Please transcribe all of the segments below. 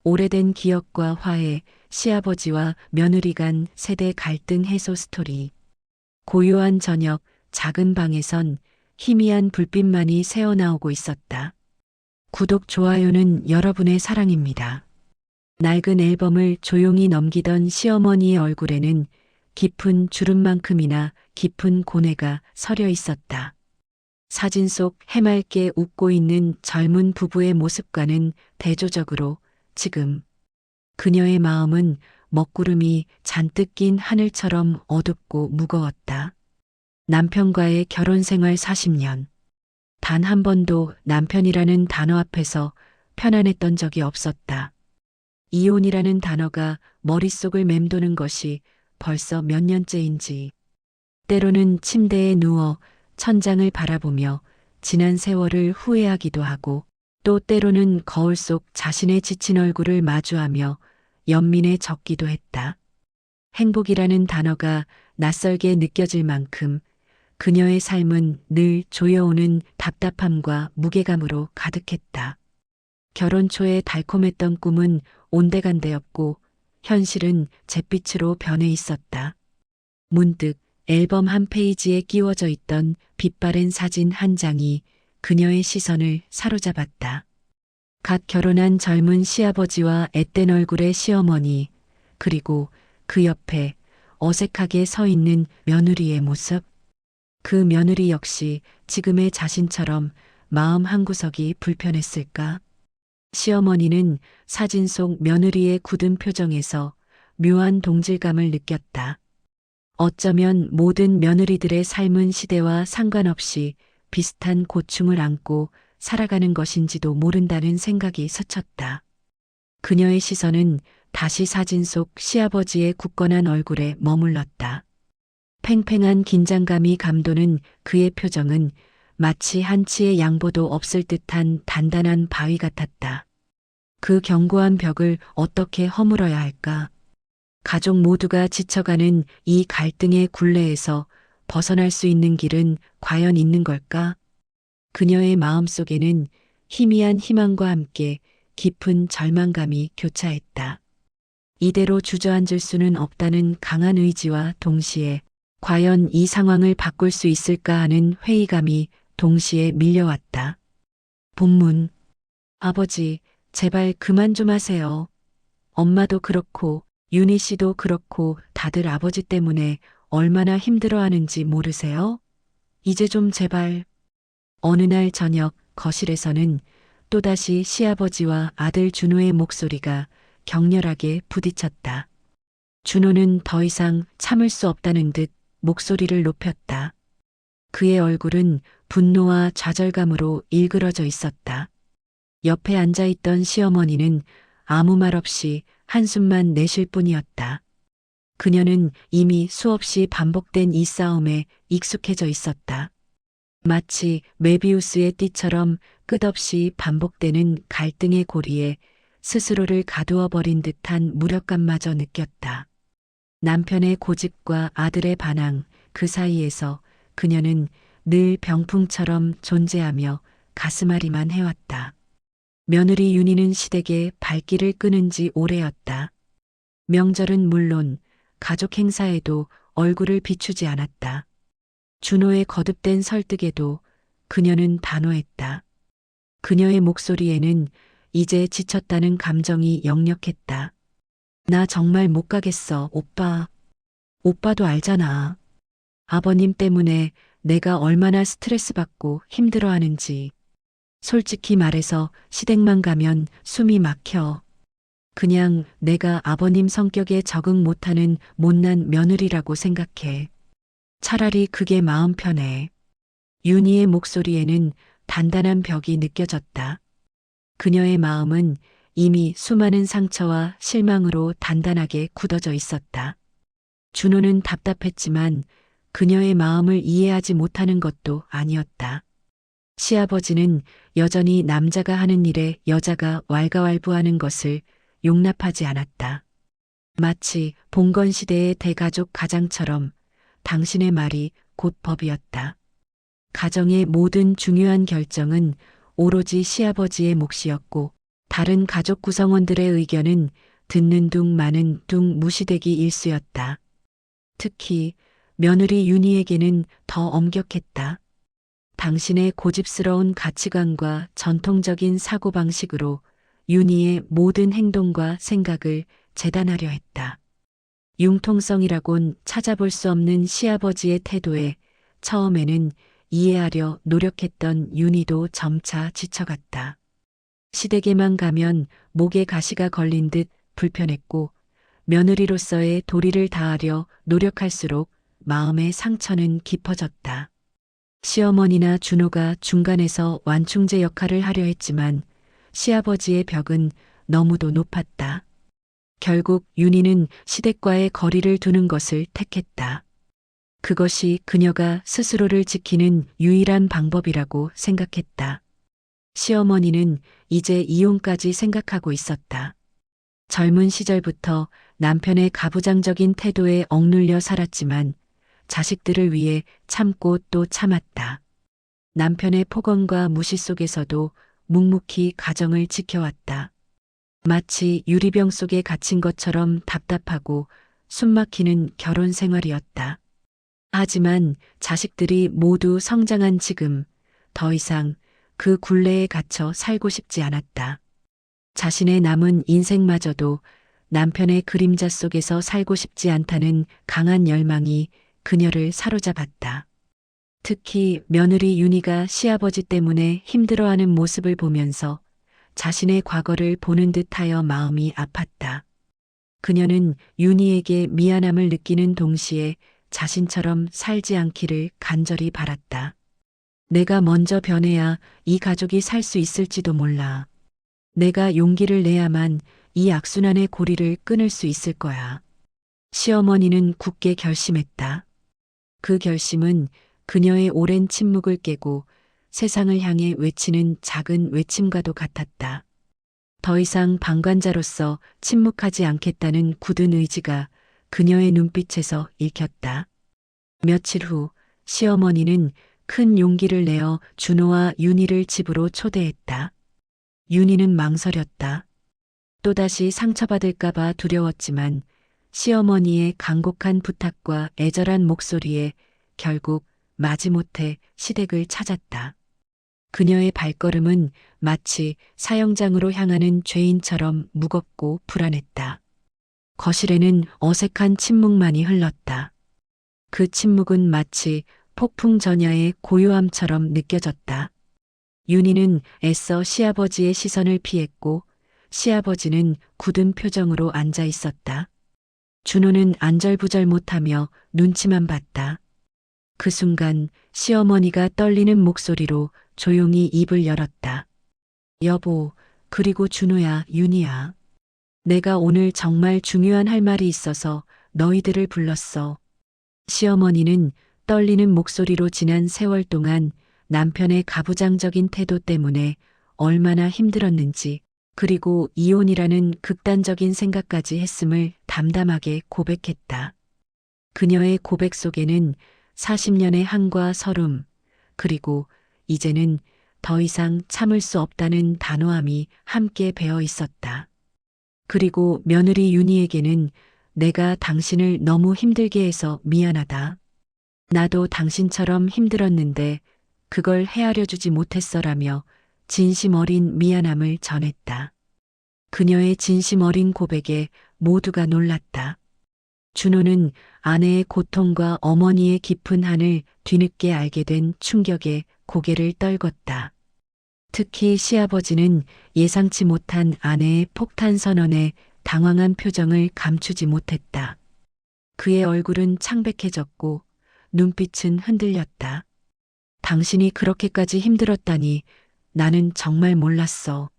오래된 기억과 화해, 시아버지와 며느리 간 세대 갈등 해소 스토리. 고요한 저녁, 작은 방에선 희미한 불빛만이 새어나오고 있었다. 구독, 좋아요는 여러분의 사랑입니다. 낡은 앨범을 조용히 넘기던 시어머니의 얼굴에는 깊은 주름만큼이나 깊은 고뇌가 서려 있었다. 사진 속 해맑게 웃고 있는 젊은 부부의 모습과는 대조적으로 지금 그녀의 마음은 먹구름이 잔뜩 낀 하늘처럼 어둡고 무거웠다. 남편과의 결혼 생활 40년. 단 한 번도 남편이라는 단어 앞에서 편안했던 적이 없었다. 이혼이라는 단어가 머릿속을 맴도는 것이 벌써 몇 년째인지. 때로는 침대에 누워 천장을 바라보며 지난 세월을 후회하기도 하고, 또 때로는 거울 속 자신의 지친 얼굴을 마주하며 연민해졌기도 했다. 행복이라는 단어가 낯설게 느껴질 만큼 그녀의 삶은 늘 조여오는 답답함과 무게감으로 가득했다. 결혼 초에 달콤했던 꿈은 온데간데였고 현실은 잿빛으로 변해 있었다. 문득 앨범 한 페이지에 끼워져 있던 빛바랜 사진 한 장이 그녀의 시선을 사로잡았다. 갓 결혼한 젊은 시아버지와 앳된 얼굴의 시어머니, 그리고 그 옆에 어색하게 서 있는 며느리의 모습. 그 며느리 역시 지금의 자신처럼 마음 한구석이 불편했을까? 시어머니는 사진 속 며느리의 굳은 표정에서 묘한 동질감을 느꼈다. 어쩌면 모든 며느리들의 삶은 시대와 상관없이 비슷한 고충을 안고 살아가는 것인지도 모른다는 생각이 스쳤다. 그녀의 시선은 다시 사진 속 시아버지의 굳건한 얼굴에 머물렀다. 팽팽한 긴장감이 감도는 그의 표정은 마치 한치의 양보도 없을 듯한 단단한 바위 같았다. 그 견고한 벽을 어떻게 허물어야 할까? 가족 모두가 지쳐가는 이 갈등의 굴레에서 벗어날 수 있는 길은 과연 있는 걸까? 그녀의 마음속에는 희미한 희망과 함께 깊은 절망감이 교차했다. 이대로 주저앉을 수는 없다는 강한 의지와 동시에 과연 이 상황을 바꿀 수 있을까 하는 회의감이 동시에 밀려왔다. 본문. 아버지, 제발 그만 좀 하세요. 엄마도 그렇고 윤희 씨도 그렇고 다들 아버지 때문에 얼마나 힘들어하는지 모르세요? 이제 좀 제발. 어느 날 저녁 거실에서는 또다시 시아버지와 아들 준호의 목소리가 격렬하게 부딪혔다. 준호는 더 이상 참을 수 없다는 듯 목소리를 높였다. 그의 얼굴은 분노와 좌절감으로 일그러져 있었다. 옆에 앉아있던 시어머니는 아무 말 없이 한숨만 내쉴 뿐이었다. 그녀는 이미 수없이 반복된 이 싸움에 익숙해져 있었다. 마치 메비우스의 띠처럼 끝없이 반복되는 갈등의 고리에 스스로를 가두어 버린 듯한 무력감마저 느꼈다. 남편의 고집과 아들의 반항, 그 사이에서 그녀는 늘 병풍처럼 존재하며 가슴앓이만 해왔다. 며느리 윤희는 시댁에 발길을 끄는 지 오래였다. 명절은 물론 가족 행사에도 얼굴을 비추지 않았다. 준호의 거듭된 설득에도 그녀는 단호했다. 그녀의 목소리에는 이제 지쳤다는 감정이 역력했다. 나 정말 못 가겠어, 오빠. 오빠도 알잖아. 아버님 때문에 내가 얼마나 스트레스 받고 힘들어하는지. 솔직히 말해서 시댁만 가면 숨이 막혀. 그냥 내가 아버님 성격에 적응 못하는 못난 며느리라고 생각해. 차라리 그게 마음 편해. 윤희의 목소리에는 단단한 벽이 느껴졌다. 그녀의 마음은 이미 수많은 상처와 실망으로 단단하게 굳어져 있었다. 준호는 답답했지만 그녀의 마음을 이해하지 못하는 것도 아니었다. 시아버지는 여전히 남자가 하는 일에 여자가 왈가왈부하는 것을 용납하지 않았다. 마치 봉건시대의 대가족 가장처럼 당신의 말이 곧 법이었다. 가정의 모든 중요한 결정은 오로지 시아버지의 몫이었고 다른 가족 구성원들의 의견은 듣는 둥 마는 둥 무시되기 일쑤였다. 특히 며느리 윤희에게는 더 엄격했다. 당신의 고집스러운 가치관과 전통적인 사고방식으로 윤희의 모든 행동과 생각을 재단하려 했다. 융통성이라곤 찾아볼 수 없는 시아버지의 태도에 처음에는 이해하려 노력했던 윤희도 점차 지쳐갔다. 시댁에만 가면 목에 가시가 걸린 듯 불편했고 며느리로서의 도리를 다하려 노력할수록 마음의 상처는 깊어졌다. 시어머니나 준호가 중간에서 완충제 역할을 하려 했지만 시아버지의 벽은 너무도 높았다. 결국 윤희는 시댁과의 거리를 두는 것을 택했다. 그것이 그녀가 스스로를 지키는 유일한 방법이라고 생각했다. 시어머니는 이제 이혼까지 생각하고 있었다. 젊은 시절부터 남편의 가부장적인 태도에 억눌려 살았지만 자식들을 위해 참고 또 참았다. 남편의 폭언과 무시 속에서도 묵묵히 가정을 지켜왔다. 마치 유리병 속에 갇힌 것처럼 답답하고 숨막히는 결혼 생활이었다. 하지만 자식들이 모두 성장한 지금 더 이상 그 굴레에 갇혀 살고 싶지 않았다. 자신의 남은 인생마저도 남편의 그림자 속에서 살고 싶지 않다는 강한 열망이 그녀를 사로잡았다. 특히 며느리 윤희가 시아버지 때문에 힘들어하는 모습을 보면서 자신의 과거를 보는 듯하여 마음이 아팠다. 그녀는 윤희에게 미안함을 느끼는 동시에 자신처럼 살지 않기를 간절히 바랐다. 내가 먼저 변해야 이 가족이 살 수 있을지도 몰라. 내가 용기를 내야만 이 악순환의 고리를 끊을 수 있을 거야. 시어머니는 굳게 결심했다. 그 결심은 그녀의 오랜 침묵을 깨고 세상을 향해 외치는 작은 외침과도 같았다. 더 이상 방관자로서 침묵하지 않겠다는 굳은 의지가 그녀의 눈빛에서 읽혔다. 며칠 후 시어머니는 큰 용기를 내어 준호와 윤희를 집으로 초대했다. 윤희는 망설였다. 또다시 상처받을까봐 두려웠지만 시어머니의 간곡한 부탁과 애절한 목소리에 결국 마지못해 시댁을 찾았다. 그녀의 발걸음은 마치 사형장으로 향하는 죄인처럼 무겁고 불안했다. 거실에는 어색한 침묵만이 흘렀다. 그 침묵은 마치 폭풍 전야의 고요함처럼 느껴졌다. 윤희는 애써 시아버지의 시선을 피했고 시아버지는 굳은 표정으로 앉아 있었다. 준호는 안절부절 못하며 눈치만 봤다. 그 순간 시어머니가 떨리는 목소리로 조용히 입을 열었다. 여보, 그리고 준호야, 윤희야. 내가 오늘 정말 중요한 할 말이 있어서 너희들을 불렀어. 시어머니는 떨리는 목소리로 지난 세월 동안 남편의 가부장적인 태도 때문에 얼마나 힘들었는지, 그리고 이혼이라는 극단적인 생각까지 했음을 담담하게 고백했다. 그녀의 고백 속에는 40년의 한과 서름, 그리고 이제는 더 이상 참을 수 없다는 단호함이 함께 배어 있었다. 그리고 며느리 윤희에게는 내가 당신을 너무 힘들게 해서 미안하다. 나도 당신처럼 힘들었는데 그걸 헤아려 주지 못했어라며 진심 어린 미안함을 전했다. 그녀의 진심 어린 고백에 모두가 놀랐다. 준호는 아내의 고통과 어머니의 깊은 한을 뒤늦게 알게 된 충격에 고개를 떨궜다. 특히 시아버지는 예상치 못한 아내의 폭탄 선언에 당황한 표정을 감추지 못했다. 그의 얼굴은 창백해졌고 눈빛은 흔들렸다. 당신이 그렇게까지 힘들었다니 나는 정말 몰랐어.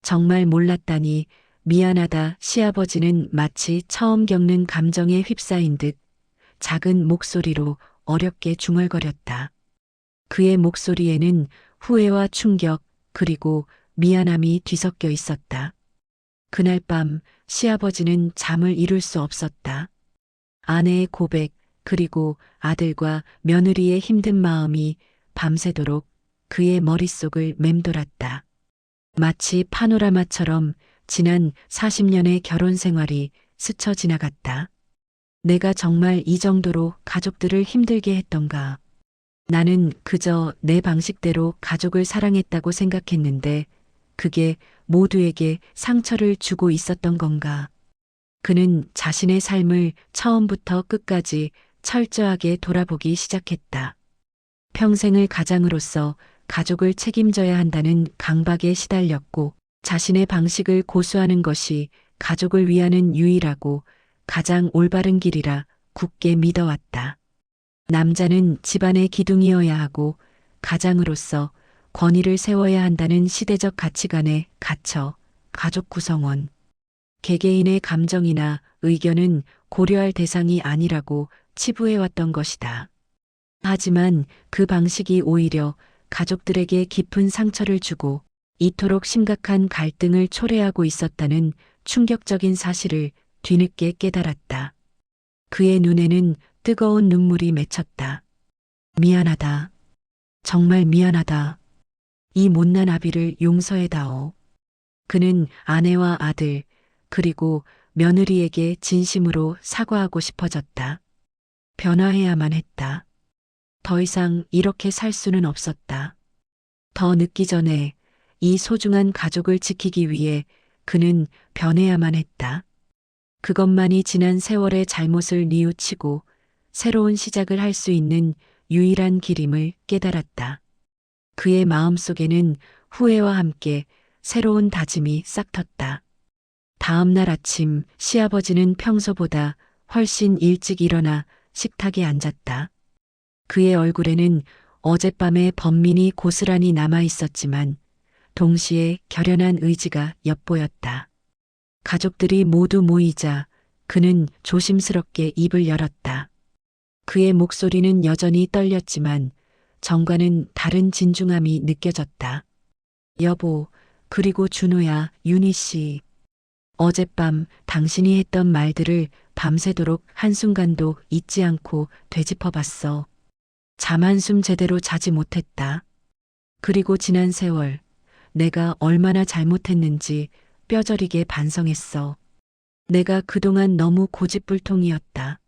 정말 몰랐다니 미안하다. 시아버지는 마치 처음 겪는 감정에 휩싸인 듯 작은 목소리로 어렵게 중얼거렸다. 그의 목소리에는 후회와 충격 그리고 미안함이 뒤섞여 있었다. 그날 밤 시아버지는 잠을 이룰 수 없었다. 아내의 고백 그리고 아들과 며느리의 힘든 마음이 밤새도록 그의 머릿속을 맴돌았다. 마치 파노라마처럼 지난 40년의 결혼 생활이 스쳐 지나갔다. 내가 정말 이 정도로 가족들을 힘들게 했던가. 나는 그저 내 방식대로 가족을 사랑했다고 생각했는데 그게 모두에게 상처를 주고 있었던 건가. 그는 자신의 삶을 처음부터 끝까지 철저하게 돌아보기 시작했다. 평생을 가장으로서 가족을 책임져야 한다는 강박에 시달렸고 자신의 방식을 고수하는 것이 가족을 위하는 유일하고 가장 올바른 길이라 굳게 믿어왔다. 남자는 집안의 기둥이어야 하고 가장으로서 권위를 세워야 한다는 시대적 가치관에 갇혀 가족 구성원, 개개인의 감정이나 의견은 고려할 대상이 아니라고 치부해왔던 것이다. 하지만 그 방식이 오히려 가족들에게 깊은 상처를 주고 이토록 심각한 갈등을 초래하고 있었다는 충격적인 사실을 뒤늦게 깨달았다. 그의 눈에는 뜨거운 눈물이 맺혔다. 미안하다. 정말 미안하다. 이 못난 아비를 용서해다오. 그는 아내와 아들, 그리고 며느리에게 진심으로 사과하고 싶어졌다. 변화해야만 했다. 더 이상 이렇게 살 수는 없었다. 더 늦기 전에 이 소중한 가족을 지키기 위해 그는 변해야만 했다. 그것만이 지난 세월의 잘못을 뉘우치고 새로운 시작을 할 수 있는 유일한 길임을 깨달았다. 그의 마음속에는 후회와 함께 새로운 다짐이 싹텄다. 다음 날 아침 시아버지는 평소보다 훨씬 일찍 일어나 식탁에 앉았다. 그의 얼굴에는 어젯밤의 번민이 고스란히 남아 있었지만 동시에 결연한 의지가 엿보였다. 가족들이 모두 모이자 그는 조심스럽게 입을 열었다. 그의 목소리는 여전히 떨렸지만 정과는 다른 진중함이 느껴졌다. 여보, 그리고 준호야, 윤희 씨. 어젯밤 당신이 했던 말들을 밤새도록 한순간도 잊지 않고 되짚어봤어. 잠 한숨 제대로 자지 못했다. 그리고 지난 세월, 내가 얼마나 잘못했는지 뼈저리게 반성했어. 내가 그동안 너무 고집불통이었다.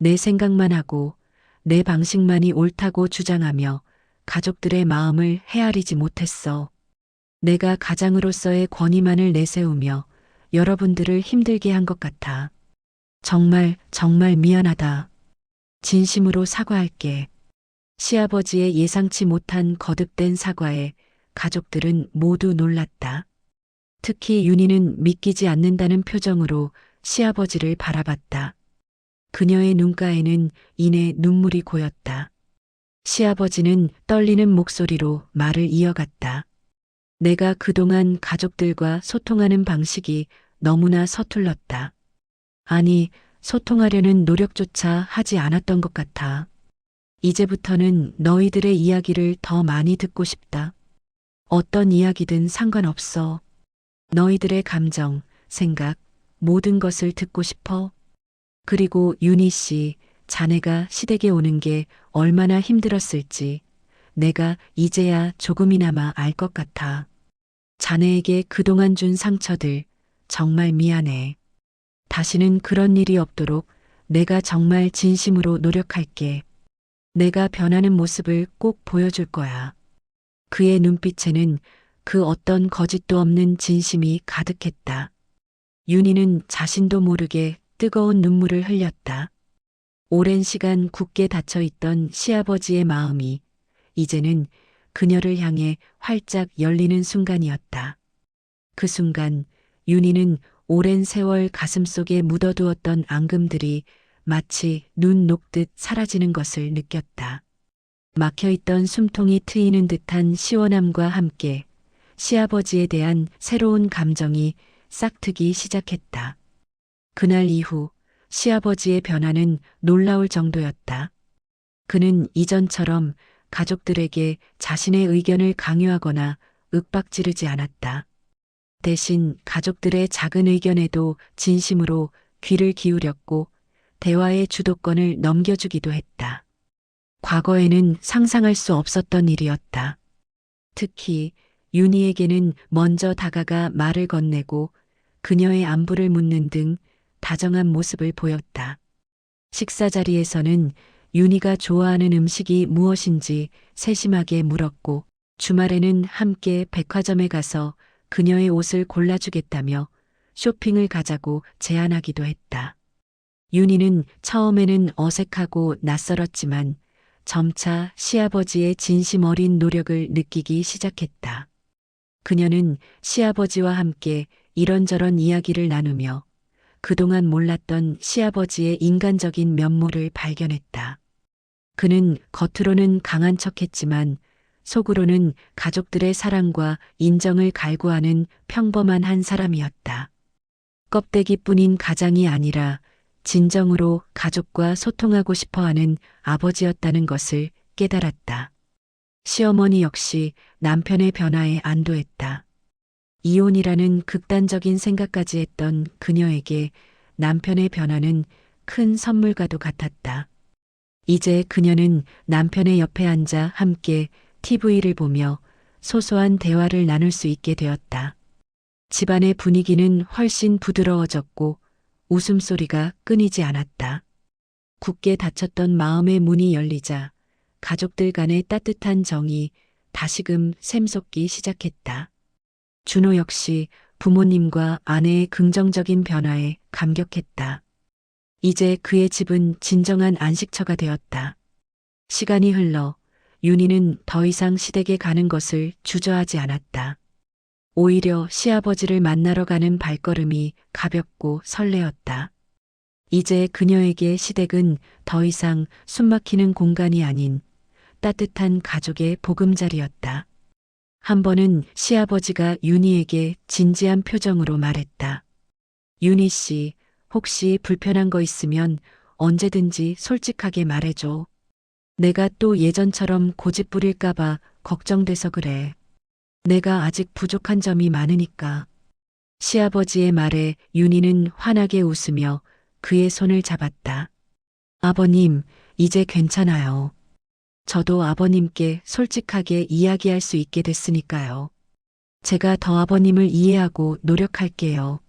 내 생각만 하고 내 방식만이 옳다고 주장하며 가족들의 마음을 헤아리지 못했어. 내가 가장으로서의 권위만을 내세우며 여러분들을 힘들게 한 것 같아. 정말 정말 미안하다. 진심으로 사과할게. 시아버지의 예상치 못한 거듭된 사과에 가족들은 모두 놀랐다. 특히 윤희는 믿기지 않는다는 표정으로 시아버지를 바라봤다. 그녀의 눈가에는 이내 눈물이 고였다. 시아버지는 떨리는 목소리로 말을 이어갔다. 내가 그동안 가족들과 소통하는 방식이 너무나 서툴렀다. 아니, 소통하려는 노력조차 하지 않았던 것 같아. 이제부터는 너희들의 이야기를 더 많이 듣고 싶다. 어떤 이야기든 상관없어. 너희들의 감정, 생각, 모든 것을 듣고 싶어. 그리고 윤희 씨, 자네가 시댁에 오는 게 얼마나 힘들었을지 내가 이제야 조금이나마 알 것 같아. 자네에게 그동안 준 상처들 정말 미안해. 다시는 그런 일이 없도록 내가 정말 진심으로 노력할게. 내가 변하는 모습을 꼭 보여줄 거야. 그의 눈빛에는 그 어떤 거짓도 없는 진심이 가득했다. 윤희는 자신도 모르게 뜨거운 눈물을 흘렸다. 오랜 시간 굳게 닫혀있던 시아버지의 마음이 이제는 그녀를 향해 활짝 열리는 순간이었다. 그 순간 윤희는 오랜 세월 가슴속에 묻어두었던 앙금들이 마치 눈 녹듯 사라지는 것을 느꼈다. 막혀있던 숨통이 트이는 듯한 시원함과 함께 시아버지에 대한 새로운 감정이 싹트기 시작했다. 그날 이후 시아버지의 변화는 놀라울 정도였다. 그는 이전처럼 가족들에게 자신의 의견을 강요하거나 윽박지르지 않았다. 대신 가족들의 작은 의견에도 진심으로 귀를 기울였고 대화의 주도권을 넘겨주기도 했다. 과거에는 상상할 수 없었던 일이었다. 특히 윤희에게는 먼저 다가가 말을 건네고 그녀의 안부를 묻는 등 다정한 모습을 보였다. 식사 자리에서는 윤희가 좋아하는 음식이 무엇인지 세심하게 물었고 주말에는 함께 백화점에 가서 그녀의 옷을 골라주겠다며 쇼핑을 가자고 제안하기도 했다. 윤희는 처음에는 어색하고 낯설었지만 점차 시아버지의 진심 어린 노력을 느끼기 시작했다. 그녀는 시아버지와 함께 이런저런 이야기를 나누며 그동안 몰랐던 시아버지의 인간적인 면모를 발견했다. 그는 겉으로는 강한 척했지만 속으로는 가족들의 사랑과 인정을 갈구하는 평범한 한 사람이었다. 껍데기뿐인 가장이 아니라 진정으로 가족과 소통하고 싶어 하는 아버지였다는 것을 깨달았다. 시어머니 역시 남편의 변화에 안도했다. 이혼이라는 극단적인 생각까지 했던 그녀에게 남편의 변화는 큰 선물과도 같았다. 이제 그녀는 남편의 옆에 앉아 함께 TV를 보며 소소한 대화를 나눌 수 있게 되었다. 집안의 분위기는 훨씬 부드러워졌고 웃음소리가 끊이지 않았다. 굳게 닫혔던 마음의 문이 열리자 가족들 간의 따뜻한 정이 다시금 샘솟기 시작했다. 준호 역시 부모님과 아내의 긍정적인 변화에 감격했다. 이제 그의 집은 진정한 안식처가 되었다. 시간이 흘러 윤희는 더 이상 시댁에 가는 것을 주저하지 않았다. 오히려 시아버지를 만나러 가는 발걸음이 가볍고 설레었다. 이제 그녀에게 시댁은 더 이상 숨막히는 공간이 아닌 따뜻한 가족의 보금자리였다. 한 번은 시아버지가 윤희에게 진지한 표정으로 말했다. 윤희 씨, 혹시 불편한 거 있으면 언제든지 솔직하게 말해줘. 내가 또 예전처럼 고집 부릴까봐 걱정돼서 그래. 내가 아직 부족한 점이 많으니까. 시아버지의 말에 윤희는 환하게 웃으며 그의 손을 잡았다. 아버님, 이제 괜찮아요. 저도 아버님께 솔직하게 이야기할 수 있게 됐으니까요. 제가 더 아버님을 이해하고 노력할게요.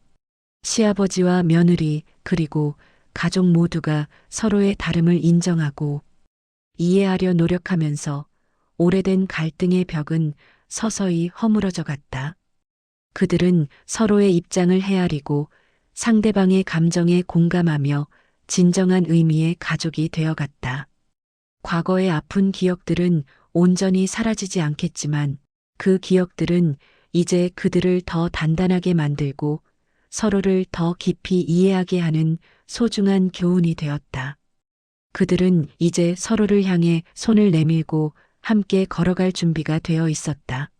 시아버지와 며느리 그리고 가족 모두가 서로의 다름을 인정하고 이해하려 노력하면서 오래된 갈등의 벽은 서서히 허물어져 갔다. 그들은 서로의 입장을 헤아리고 상대방의 감정에 공감하며 진정한 의미의 가족이 되어갔다. 과거의 아픈 기억들은 온전히 사라지지 않겠지만 그 기억들은 이제 그들을 더 단단하게 만들고 서로를 더 깊이 이해하게 하는 소중한 교훈이 되었다. 그들은 이제 서로를 향해 손을 내밀고 함께 걸어갈 준비가 되어 있었다.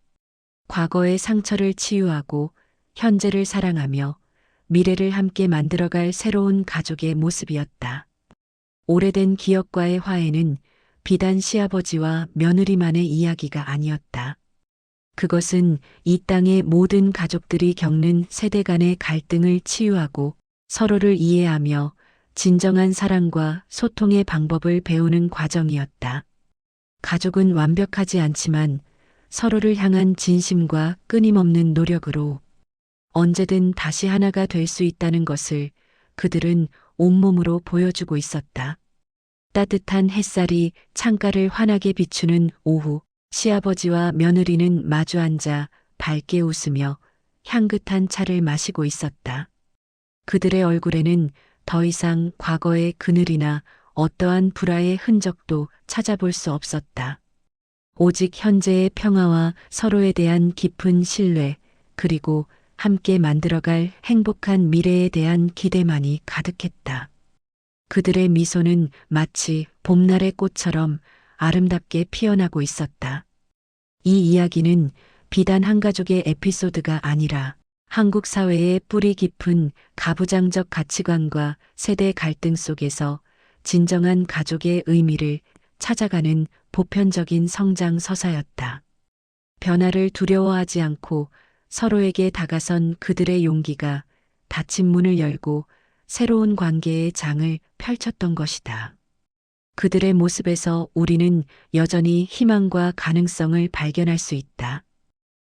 과거의 상처를 치유하고 현재를 사랑하며 미래를 함께 만들어갈 새로운 가족의 모습이었다. 오래된 기억과의 화해는 비단 시아버지와 며느리만의 이야기가 아니었다. 그것은 이 땅의 모든 가족들이 겪는 세대 간의 갈등을 치유하고 서로를 이해하며 진정한 사랑과 소통의 방법을 배우는 과정이었다. 가족은 완벽하지 않지만 서로를 향한 진심과 끊임없는 노력으로 언제든 다시 하나가 될 수 있다는 것을 그들은 온몸으로 보여주고 있었다. 따뜻한 햇살이 창가를 환하게 비추는 오후, 시아버지와 며느리는 마주 앉아 밝게 웃으며 향긋한 차를 마시고 있었다. 그들의 얼굴에는 더 이상 과거의 그늘이나 어떠한 불화의 흔적도 찾아볼 수 없었다. 오직 현재의 평화와 서로에 대한 깊은 신뢰, 그리고 함께 만들어갈 행복한 미래에 대한 기대만이 가득했다. 그들의 미소는 마치 봄날의 꽃처럼 아름답게 피어나고 있었다. 이 이야기는 비단 한 가족의 에피소드가 아니라 한국 사회의 뿌리 깊은 가부장적 가치관과 세대 갈등 속에서 진정한 가족의 의미를 찾아가는 보편적인 성장 서사였다. 변화를 두려워하지 않고 서로에게 다가선 그들의 용기가 닫힌 문을 열고 새로운 관계의 장을 펼쳤던 것이다. 그들의 모습에서 우리는 여전히 희망과 가능성을 발견할 수 있다.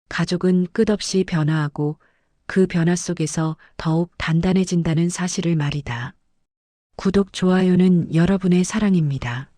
가족은 끝없이 변화하고 그 변화 속에서 더욱 단단해진다는 사실을 말이다. 구독, 좋아요는 여러분의 사랑입니다.